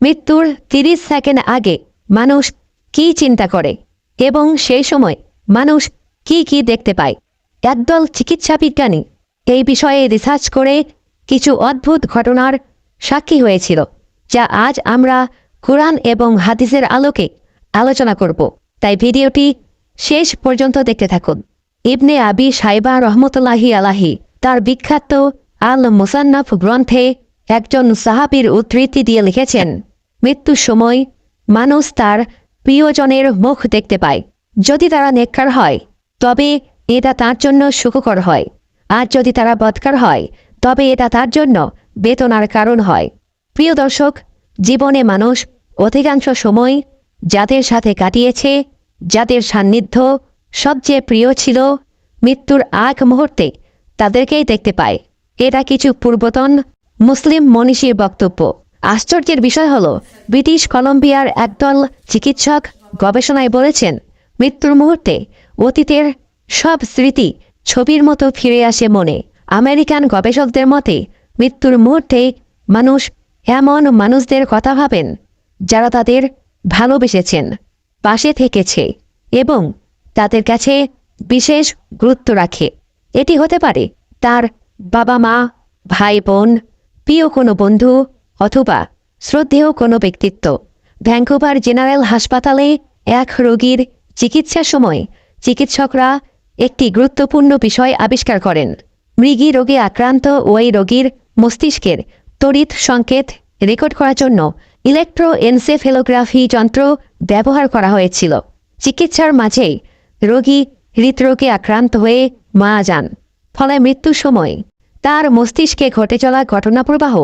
মৃত্যুর ৩০ সেকেন্ড আগে মানুষ কি চিন্তা করে এবং সেই সময় মানুষ কি কি দেখতে পায়। একদল চিকিৎসা বিজ্ঞানী এই বিষয়ে রিসার্চ করে কিছু অদ্ভুত ঘটনার সাক্ষী হয়েছিল, যা আজ আমরা কুরআন এবং হাদিসের আলোকে আলোচনা করব। তাই ভিডিওটি শেষ পর্যন্ত দেখতে থাকুন। ইবনে আবি শাইবা রহমতুল্লাহি আলাহি তার বিখ্যাত আল মুসান্নাফ গ্রন্থে একজন সাহাবীর উদ্ধৃতি দিয়ে লিখেছেন, মৃত্যুর সময় মানুষ তার প্রিয়জনের মুখ দেখতে পায়। যদি তারা নেককার হয় তবে এটা তার জন্য সুখকর হয়, আর যদি তারা বদকার হয় তবে এটা তার জন্য বেদনার কারণ হয়। প্রিয় দর্শক, জীবনে মানুষ অধিকাংশ সময় যাদের সাথে কাটিয়েছে, যাদের সান্নিধ্য সবচেয়ে প্রিয় ছিল, মৃত্যুর আগ মুহূর্তে তাদেরকেই দেখতে পায়। এটা কিছু পূর্বতন মুসলিম মনীষীর বক্তব্য। আশ্চর্যের বিষয় হল, ব্রিটিশ কলম্বিয়ার একদল চিকিৎসক গবেষণায় বলেছেন, মৃত্যুর মুহূর্তে অতীতের সব স্মৃতি ছবির মতো ফিরে আসে মনে। আমেরিকান গবেষকদের মতে মৃত্যুর মুহূর্তে মানুষ এমন মানুষদের কথা ভাবেন যারা তাদের ভালোবেসেছেন, পাশে থেকেছে এবং তাদের কাছে বিশেষ গুরুত্ব রাখে। এটি হতে পারে তার বাবা মা, ভাই বোন, প্রিয় কোনো বন্ধু অথবা শ্রদ্ধেয় কোনো ব্যক্তিত্ব। ভ্যাঙ্কুভার জেনারেল হাসপাতালে এক রোগীর চিকিৎসার সময় চিকিৎসকরা একটি গুরুত্বপূর্ণ বিষয় আবিষ্কার করেন। মৃগী রোগে আক্রান্ত ওই রোগীর মস্তিষ্কের তড়িৎ সংকেত রেকর্ড করার জন্য ইলেকট্রোএনসেফেলোগ্রাফি যন্ত্র ব্যবহার করা হয়েছিল। চিকিৎসার মাঝেই রোগী হৃদরোগে আক্রান্ত হয়ে মারা যান। ফলে মৃত্যুর সময় তার মস্তিষ্কে ঘটে চলা ঘটনাপ্রবাহ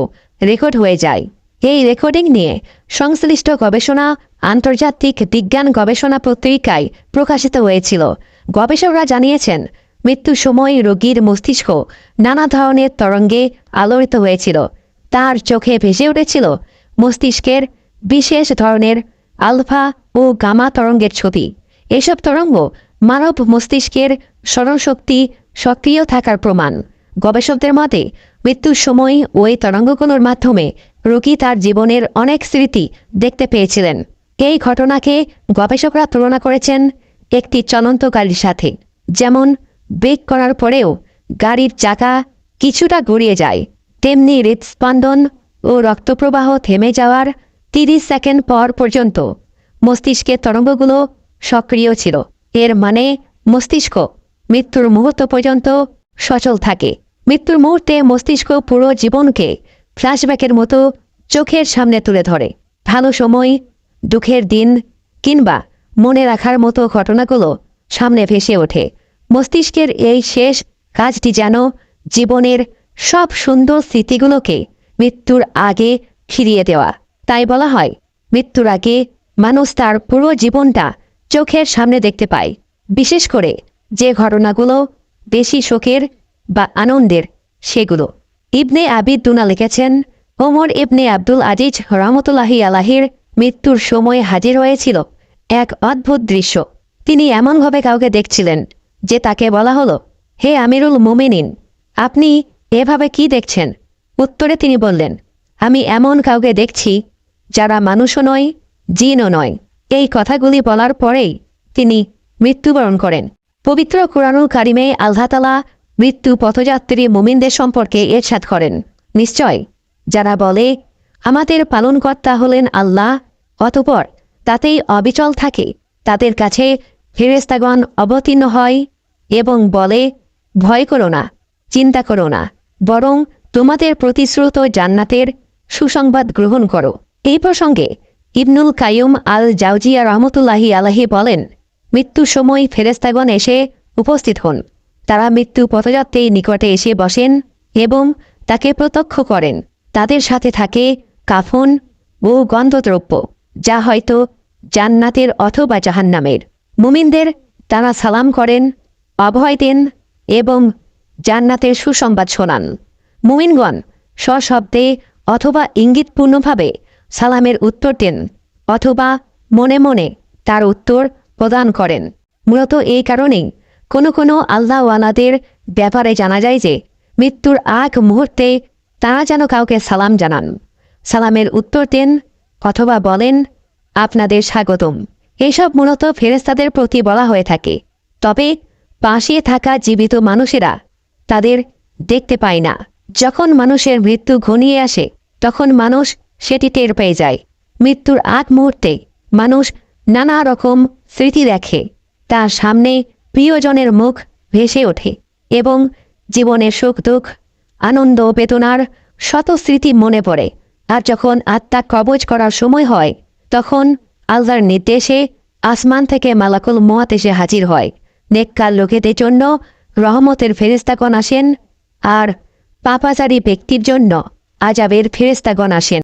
রেকর্ড হয়ে যায়। এই রেকর্ডিং নিয়ে সংশ্লিষ্ট গবেষণা আন্তর্জাতিক বিজ্ঞান গবেষণা পত্রিকায় প্রকাশিত হয়েছিল। গবেষকরা জানিয়েছেন, মৃত্যুর সময় রোগীর মস্তিষ্ক নানা ধরনের তরঙ্গে আলোড়িত হয়েছিল। তার চোখে ভেসে উঠেছিল মস্তিষ্কের বিশেষ ধরনের আলফা ও গামা তরঙ্গের ছবি। এসব তরঙ্গ মানব মস্তিষ্কের স্মরণশক্তি সক্রিয় থাকার প্রমাণ। গবেষকদের মতে মৃত্যুর সময় ওই তরঙ্গগুলোর মাধ্যমে রোগী তার জীবনের অনেক স্মৃতি দেখতে পেয়েছিলেন। এই ঘটনাকে গবেষকরা তুলনা করেছেন একটি চলন্ত গাড়ির সাথে। যেমন ব্রেক করার পরেও গাড়ির চাকা কিছুটা গড়িয়ে যায়, তেমনি হৃদস্পন্দন ও রক্তপ্রবাহ থেমে যাওয়ার ৩০ সেকেন্ড পর পর্যন্ত মস্তিষ্কের তরঙ্গগুলো সক্রিয় ছিল। এর মানে মস্তিষ্ক মৃত্যুর মুহূর্ত পর্যন্ত সচল থাকে। মৃত্যুর মুহূর্তে মস্তিষ্ক পুরো জীবনকে ফ্ল্যাশব্যাকের মতো চোখের সামনে তুলে ধরে। ভালো সময়, দুঃখের দিন কিংবা মনে রাখার মতো ঘটনাগুলো সামনে ভেসে ওঠে। মস্তিষ্কের এই শেষ কাজটি যেন জীবনের সব সুন্দর স্মৃতিগুলোকে মৃত্যুর আগে ফিরিয়ে দেওয়া। তাই বলা হয়, মৃত্যুর আগে মানুষ তার পুরো জীবনটা চোখের সামনে দেখতে পায়, বিশেষ করে যে ঘটনাগুলো বেশি শোকের বা আনন্দের সেগুলো। ইবনে আবিদ দুনা লিখেছেন, ওমর ইবনে আব্দুল আজিজ রহমতুল্লাহি আলাহির মৃত্যুর সময় হাজির হয়েছিল এক অদ্ভুত দৃশ্য। তিনি এমনভাবে কাউকে দেখছিলেন যে তাকে বলা হলো, হে আমিরুল মুমিনিন, আপনি এভাবে কি দেখছেন? উত্তরে তিনি বললেন, আমি এমন কাউকে দেখছি যারা মানুষও নয়, জিনও নয়। এই কথাগুলি বলার পরেই তিনি মৃত্যুবরণ করেন। পবিত্র কুরআনুল কারিমে আল্লাহ তাআলা মৃত্যু পথযাত্রী মুমিনদের সম্পর্কে ইরশাদ করেন, নিশ্চয় যারা বলে আমাদের পালনকর্তা হলেন আল্লাহ, অতঃপর তাতেই অবিচল থাকে, তাদের কাছে ফেরেশতাগণ অবতীর্ণ হয় এবং বলে, ভয় করো না, চিন্তা করো না, বরং তোমাদের প্রতিশ্রুত জান্নাতের সুসংবাদ গ্রহণ করো। এই প্রসঙ্গে ইবনুল কাইয়ুম আল জাওজিয়া রহমতুল্লাহি আলাহি বলেন, মৃত্যুর সময় ফেরেশতাগণ এসে উপস্থিত হন। তারা মৃত্যু পথযাত্রীর নিকটে এসে বসেন এবং তাকে প্রত্যক্ষ করেন। তাদের সাথে থাকে কাফন ও গন্ধদ্রব্য, যা হয়তো জান্নাতের অথবা জাহান্নামের। মুমিনদের তারা সালাম করেন, অভয় দেন এবং জান্নাতের সুসংবাদ শোনান। মুমিনগণ সশব্দে অথবা ইঙ্গিতপূর্ণভাবে সালামের উত্তর দেন অথবা মনে মনে তার উত্তর প্রদান করেন। মূলত এই কারণেই কোনো কোনো আল্লাহওয়ালাদের ব্যাপারে জানা যায় যে মৃত্যুর আগ মুহূর্তে তারা যেন কাউকে সালাম জানান, সালামের উত্তর দেন, অথবা বলেন, আপনাদের স্বাগতম। এসব মূলত ফেরেশতাদের প্রতি বলা হয়ে থাকে। তবে পাশে থাকা জীবিত মানুষেরা তাদের দেখতে পায় না। যখন মানুষের মৃত্যু ঘনিয়ে আসে তখন মানুষ সেটি টের পেয়ে যায়। মৃত্যুর আগ মুহূর্তে মানুষ নানা রকম স্মৃতি দেখে। তার সামনে প্রিয়জনের মুখ ভেসে ওঠে এবং জীবনের সুখ দুঃখ, আনন্দ বেদনার শত স্মৃতি মনে পড়ে। আর যখন আত্মা কবজ করার সময় হয় তখন আল্লাহর নির্দেশে আসমান থেকে মালাকুল মওত এসে হাজির হয়। নেককার লোকেদের জন্য রহমতের ফেরেশতাগণ আসেন আর পাপাচারী ব্যক্তির জন্য আযাবের ফেরেশতাগণ আসেন।